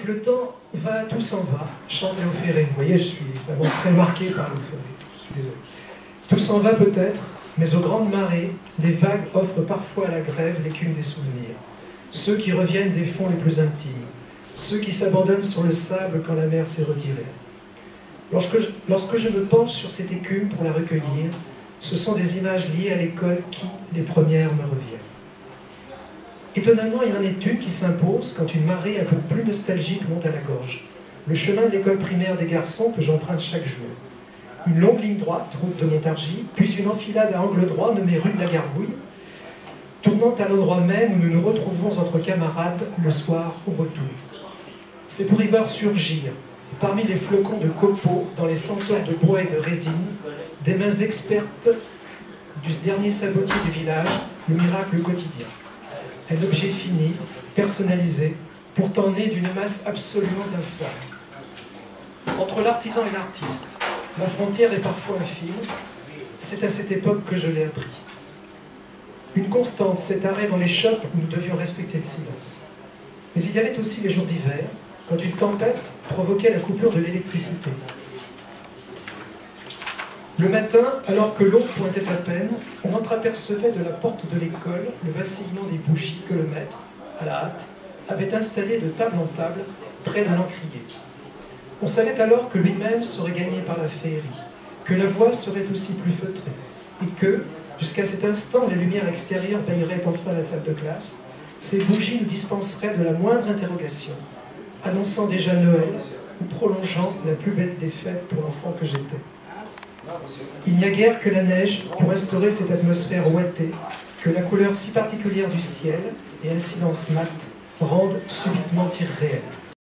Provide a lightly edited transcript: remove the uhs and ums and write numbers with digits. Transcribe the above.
Le temps va, tout s'en va, chante Léo Ferré. Vous voyez, je suis vraiment très marqué par Léo Ferré. Je suis désolé. Tout s'en va peut-être, mais aux grandes marées, les vagues offrent parfois à la grève l'écume des souvenirs. Ceux qui reviennent des fonds les plus intimes, ceux qui s'abandonnent sur le sable quand la mer s'est retirée. Lorsque je me penche sur cette écume pour la recueillir, ce sont des images liées à l'école qui, les premières, me reviennent. Étonnamment, il y en est une qui s'impose quand une marée un peu plus nostalgique monte à la gorge. Le chemin de l'école primaire des garçons que j'emprunte chaque jour. Une longue ligne droite, route de Montargis, puis une enfilade à angle droit nommée rue de la Gargouille, tournant à l'endroit même où nous nous retrouvons entre camarades le soir au retour. C'est pour y voir surgir, parmi les flocons de copeaux, dans les senteurs de bois et de résine, des mains expertes du dernier sabotier du village, le miracle quotidien. Un objet fini, personnalisé, pourtant né d'une masse absolument infâme. Entre l'artisan et l'artiste, la frontière est parfois infime. C'est à cette époque que je l'ai appris. Une constante, cet arrêt dans les shops où nous devions respecter le silence. Mais il y avait aussi les jours d'hiver, quand une tempête provoquait la coupure de l'électricité. Le matin, alors que l'eau pointait à peine, on entreapercevait de la porte de l'école le vacillement des bougies que le maître, à la hâte, avait installées de table en table près de l'encrier. On savait alors que lui-même serait gagné par la féerie, que la voie serait aussi plus feutrée, et que, jusqu'à cet instant où les lumières extérieures baigneraient enfin la salle de classe, ces bougies nous dispenseraient de la moindre interrogation, annonçant déjà Noël ou prolongeant la plus belle des fêtes pour l'enfant que j'étais. Il n'y a guère que la neige pour instaurer cette atmosphère ouatée que la couleur si particulière du ciel et un silence mat rendent subitement irréel.